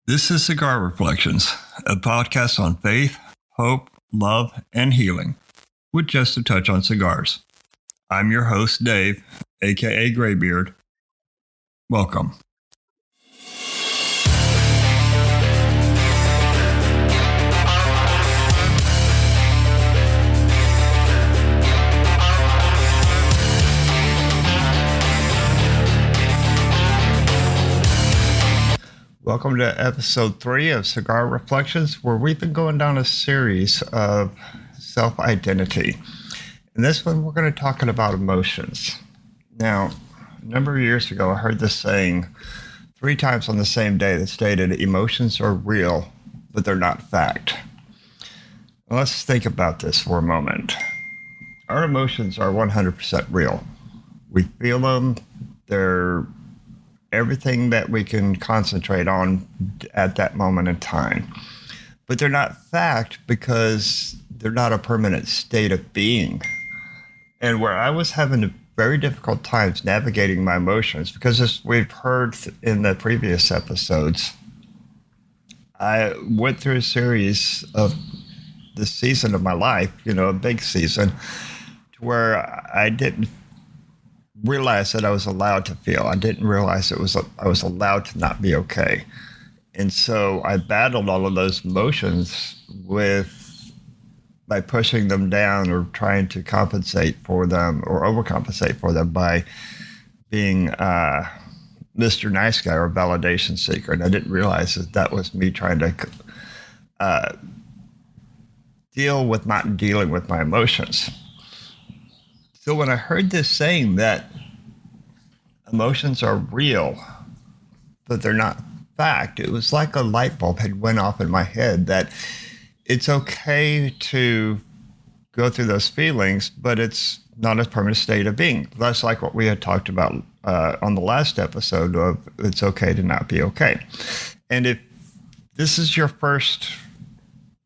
This is Cigar Reflections, a podcast on faith, hope, love, and healing, with just a touch on cigars. I'm your host, Dave, aka Graybeard. Welcome. Welcome to episode 3 of Cigar Reflections, where we've been going down a series of self-identity. In this one, we're going to talk about emotions. Now, a number of years ago, I heard this saying 3 times on the same day that stated, emotions are real, but they're not fact. Now, let's think about this for a moment. Our emotions are 100% real. We feel them. They're everything that we can concentrate on at that moment in time. But they're not fact because they're not a permanent state of being. And where I was having very difficult times navigating my emotions, because as we've heard in the previous episodes, I went through a series of this season of my life, a big season, to where I didn't realize that I was allowed to feel. I didn't realize I was allowed to not be okay. And so I battled all of those emotions by pushing them down or trying to compensate for them or overcompensate for them by being Mr. Nice Guy or validation seeker. And I didn't realize that was me trying to deal with not dealing with my emotions. So when I heard this saying that emotions are real, but they're not fact, it was like a light bulb had went off in my head that it's okay to go through those feelings, but it's not a permanent state of being. That's like what we had talked about on the last episode of it's okay to not be okay. And if this is your first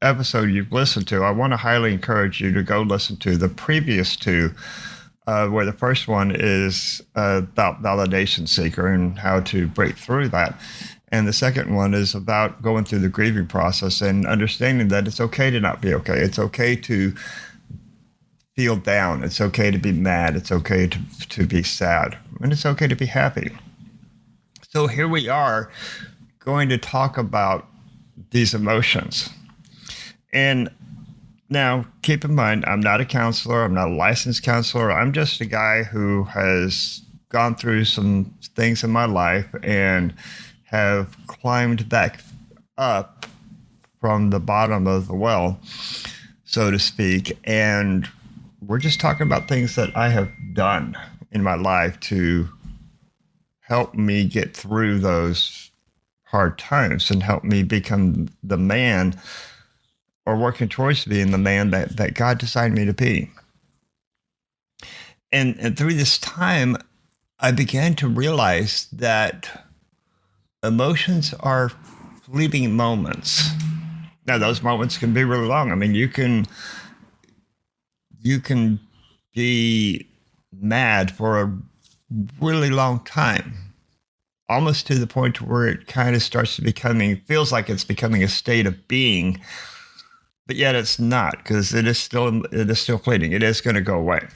episode you've listened to, I want to highly encourage you to go listen to the previous 2, where the first one is about validation seeker and how to break through that. And the second one is about going through the grieving process and understanding that it's okay to not be okay. It's okay to feel down. It's okay to be mad. It's okay to be sad. And it's okay to be happy. So here we are going to talk about these emotions. And now, keep in mind, I'm not a counselor. I'm not a licensed counselor. I'm just a guy who has gone through some things in my life and have climbed back up from the bottom of the well, so to speak. And we're just talking about things that I have done in my life to help me get through those hard times and help me become the man, or working towards being the man that God designed me to be. And through this time, I began to realize that emotions are fleeting moments. Now, those moments can be really long. I mean, you can be mad for a really long time, almost to the point where it kind of feels like it's becoming a state of being. But yet it's not, because it is still fleeting. It is going to go away.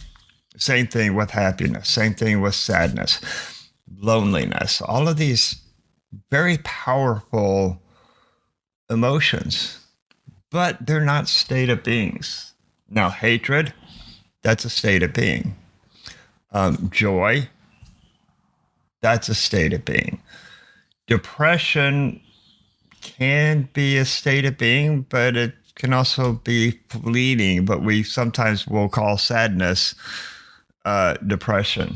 Same thing with happiness. Same thing with sadness, loneliness. All of these very powerful emotions, but they're not state of beings. Now, hatred, that's a state of being. Joy, that's a state of being. Depression can be a state of being, but it can also be fleeting, but we sometimes will call sadness depression.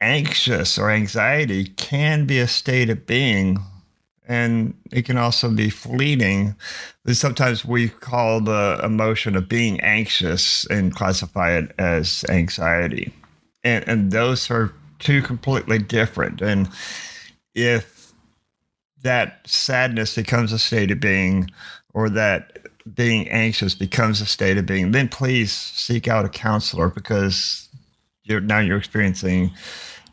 Anxious or anxiety can be a state of being, and it can also be fleeting. But sometimes we call the emotion of being anxious and classify it as anxiety. And those are 2 completely different. And if that sadness becomes a state of being, or that being anxious becomes a state of being, then please seek out a counselor, because you're experiencing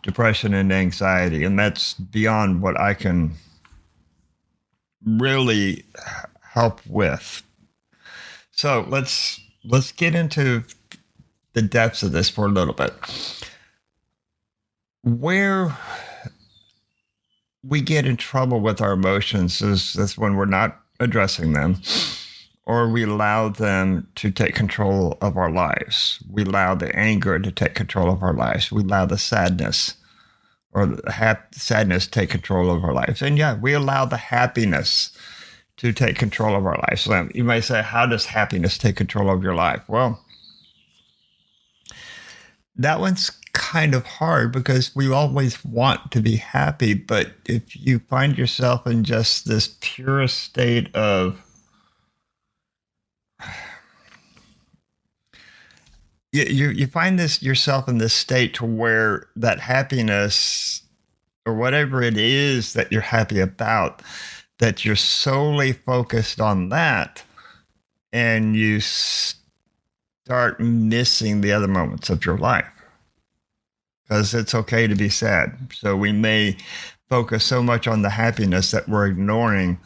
depression and anxiety, and that's beyond what I can really help with. So let's get into the depths of this for a little bit. Where we get in trouble with our emotions is when we're not addressing them, or we allow them to take control of our lives. We allow the anger to take control of our lives. We allow the sadness sadness take control of our lives. And yeah, we allow the happiness to take control of our lives. So you may say, how does happiness take control of your life? Well, that one's kind of hard because we always want to be happy. But if you find yourself in just this pure state of you find this yourself in this state to where that happiness or whatever it is that you're happy about, that you're solely focused on that, and you start missing the other moments of your life. Because it's okay to be sad. So we may focus so much on the happiness that we're ignoring,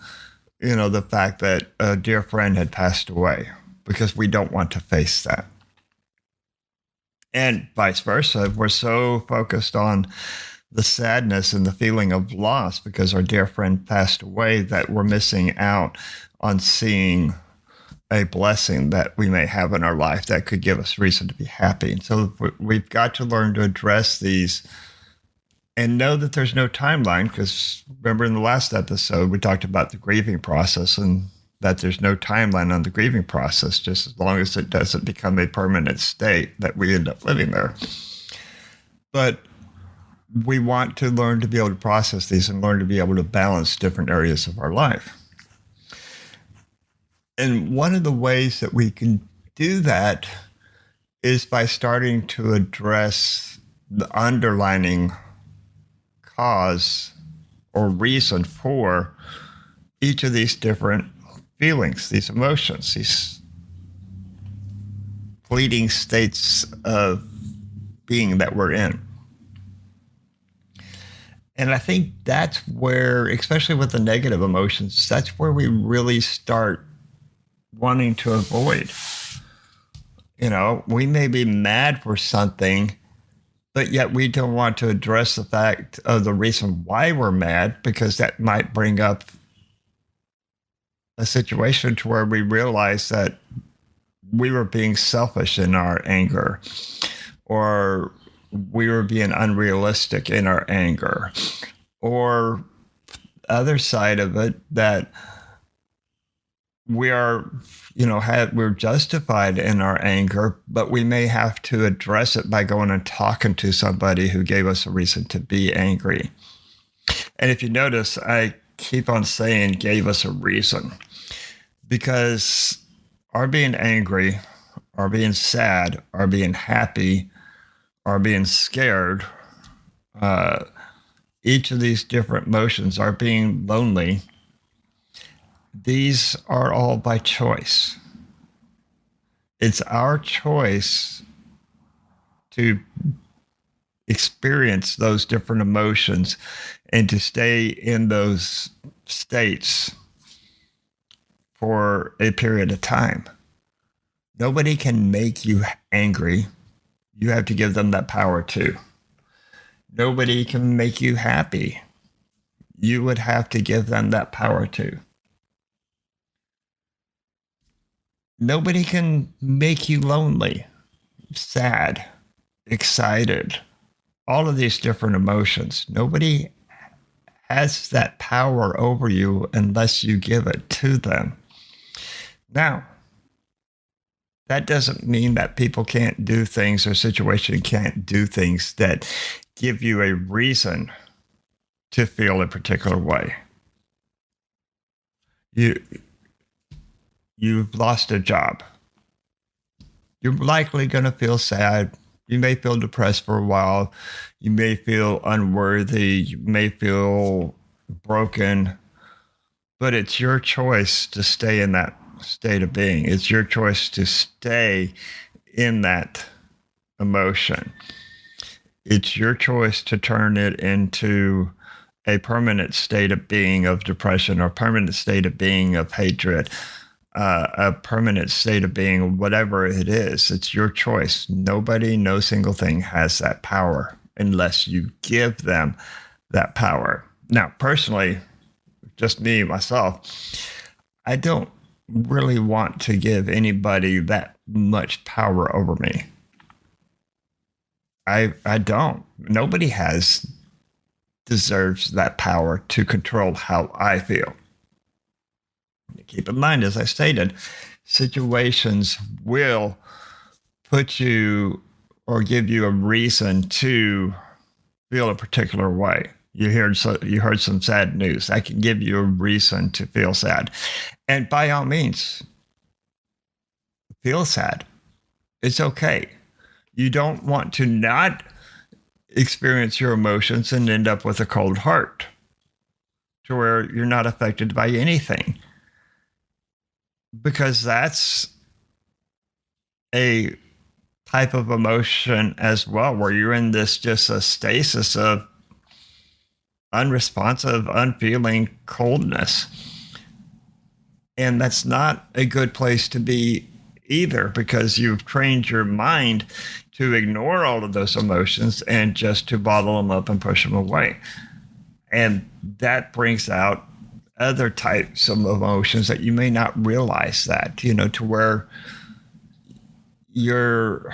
the fact that a dear friend had passed away, because we don't want to face that. And vice versa, we're so focused on the sadness and the feeling of loss because our dear friend passed away that we're missing out on seeing a blessing that we may have in our life that could give us reason to be happy. And so we've got to learn to address these and know that there's no timeline, because remember in the last episode, we talked about the grieving process and that there's no timeline on the grieving process, just as long as it doesn't become a permanent state that we end up living there. But we want to learn to be able to process these and learn to be able to balance different areas of our life. And one of the ways that we can do that is by starting to address the underlying cause or reason for each of these different feelings, these emotions, these fleeting states of being that we're in. And I think that's where, especially with the negative emotions, that's where we really start wanting to avoid. We may be mad for something, but yet we don't want to address the fact of the reason why we're mad, because that might bring up a situation to where we realize that we were being selfish in our anger, or we were being unrealistic in our anger, or other side of it, that we are, we're justified in our anger, but we may have to address it by going and talking to somebody who gave us a reason to be angry. And if you notice, I keep on saying gave us a reason, because our being angry, our being sad, our being happy, our being scared, each of these different emotions, are being lonely, these are all by choice. It's our choice to experience those different emotions and to stay in those states for a period of time. Nobody can make you angry. You have to give them that power too. Nobody can make you happy. You would have to give them that power too. Nobody can make you lonely, sad, excited, all of these different emotions. Nobody has that power over you unless you give it to them. Now, that doesn't mean that people can't do things or situation can't do things that give you a reason to feel a particular way. You've lost a job. You're likely going to feel sad. You may feel depressed for a while. You may feel unworthy. You may feel broken. But it's your choice to stay in that state of being. It's your choice to stay in that emotion. It's your choice to turn it into a permanent state of being of depression or permanent state of being of hatred, a permanent state of being, whatever it is. It's your choice. Nobody, no single thing has that power unless you give them that power. Now, personally, just me, myself, I don't really want to give anybody that much power over me. I don't. Nobody deserves that power to control how I feel. Keep in mind, as I stated, situations will put you or give you a reason to feel a particular way. You heard some sad news. That can give you a reason to feel sad. And by all means, feel sad. It's okay. You don't want to not experience your emotions and end up with a cold heart to where you're not affected by anything. Because that's a type of emotion as well, where you're in this just a stasis of unresponsive, unfeeling coldness. And that's not a good place to be either, because you've trained your mind to ignore all of those emotions and just to bottle them up and push them away. And that brings out other types of emotions that you may not realize that, to where you're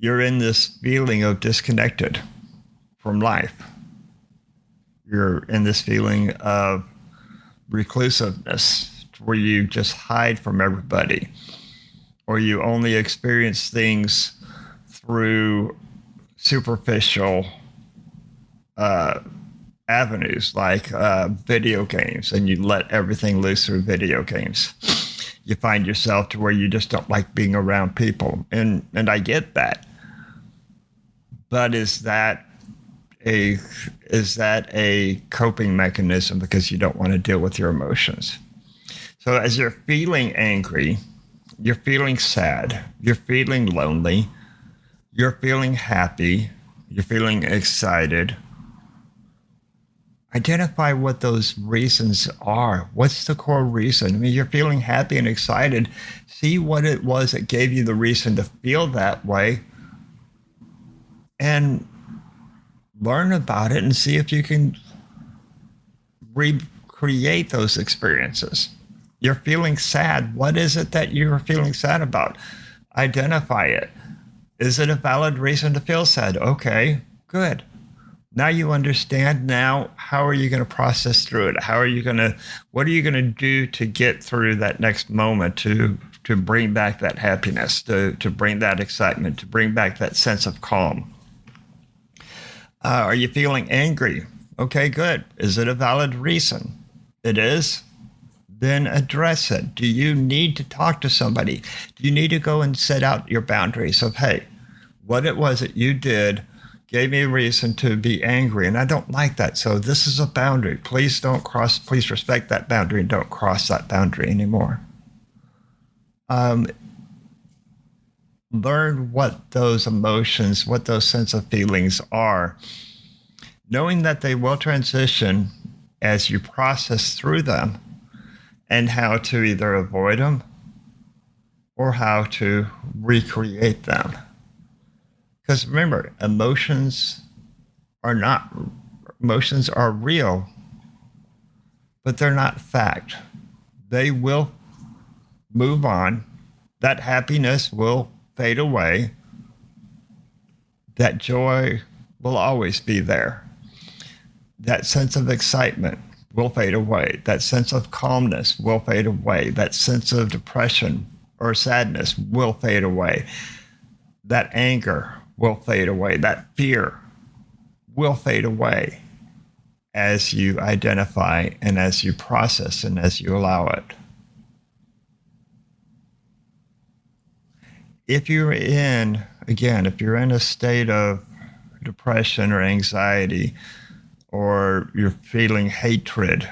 in this feeling of disconnected from life. You're in this feeling of reclusiveness where you just hide from everybody, or you only experience things through superficial avenues like video games, and you let everything loose through video games. You find yourself to where you just don't like being around people, and I get that. But is that a coping mechanism because you don't want to deal with your emotions? So as you're feeling angry, you're feeling sad, you're feeling lonely, you're feeling happy, you're feeling excited, identify what those reasons are. What's the core reason? I mean, you're feeling happy and excited. See what it was that gave you the reason to feel that way, and learn about it and see if you can recreate those experiences. You're feeling sad. What is it that you're feeling sad about? Identify it. Is it a valid reason to feel sad? Okay, good. Now you understand. Now, how are you going to process through it? What are you going to do to get through that next moment, to bring back that happiness, to bring that excitement, to bring back that sense of calm? Are you feeling angry? Okay, good. Is it a valid reason? It is. Then address it. Do you need to talk to somebody? Do you need to go and set out your boundaries of, hey, what it was that you did gave me a reason to be angry, and I don't like that. So this is a boundary. Please respect that boundary and don't cross that boundary anymore. Learn what those emotions, what those sense of feelings are, knowing that they will transition as you process through them, and how to either avoid them or how to recreate them. Because remember, emotions are real, but they're not fact. They will move on. That happiness will fade away. That joy will always be there. That sense of excitement will fade away. That sense of calmness will fade away. That sense of depression or sadness will fade away. That anger will fade away. That fear will fade away as you identify and as you process and as you allow it. If you're in a state of depression or anxiety, or you're feeling hatred,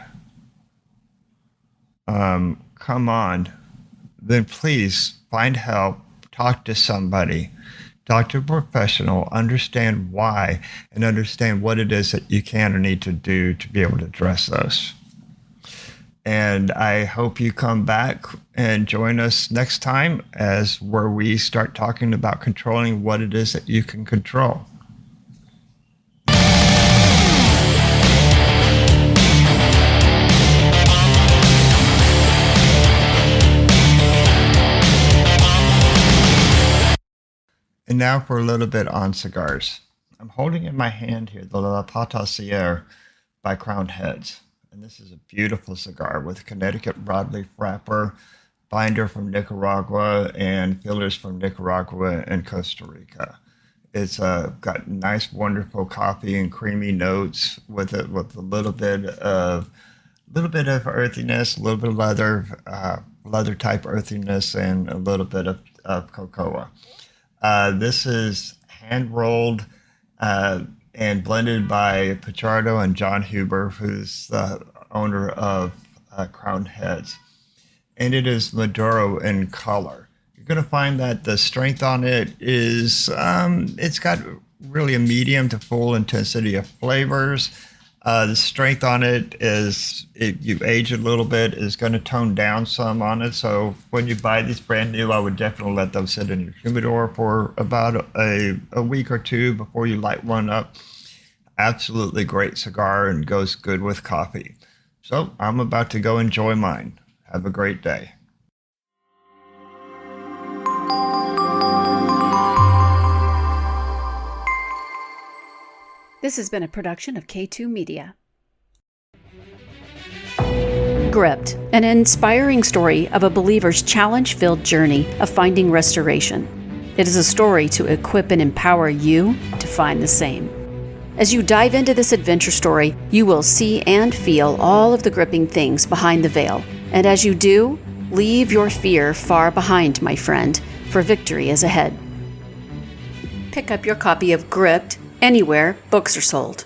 come on, then please find help, talk to somebody, Talk to a professional, understand why, and understand what it is that you can or need to do to be able to address those. And I hope you come back and join us next time where we start talking about controlling what it is that you can control. And now for a little bit on cigars. I'm holding in my hand here the La Patassiere by Crowned Heads. And this is a beautiful cigar with Connecticut broadleaf wrapper, binder from Nicaragua, and fillers from Nicaragua and Costa Rica. It's got nice, wonderful coffee and creamy notes with it, with a little bit of earthiness, a little bit of leather type earthiness, and a little bit of cocoa. This is hand rolled and blended by Pichardo and John Huber, who's the owner of Crowned Heads. And it is Maduro in color. You're going to find that the strength on it is, it's got really a medium to full intensity of flavors. The strength on it is, you age it a little bit, is going to tone down some on it. So when you buy these brand new, I would definitely let them sit in your humidor for about a week or two before you light one up. Absolutely great cigar and goes good with coffee. So I'm about to go enjoy mine. Have a great day. This has been a production of K2 Media. Gripped, an inspiring story of a believer's challenge-filled journey of finding restoration. It is a story to equip and empower you to find the same. As you dive into this adventure story, you will see and feel all of the gripping things behind the veil. And as you do, leave your fear far behind, my friend, for victory is ahead. Pick up your copy of Gripped anywhere books are sold.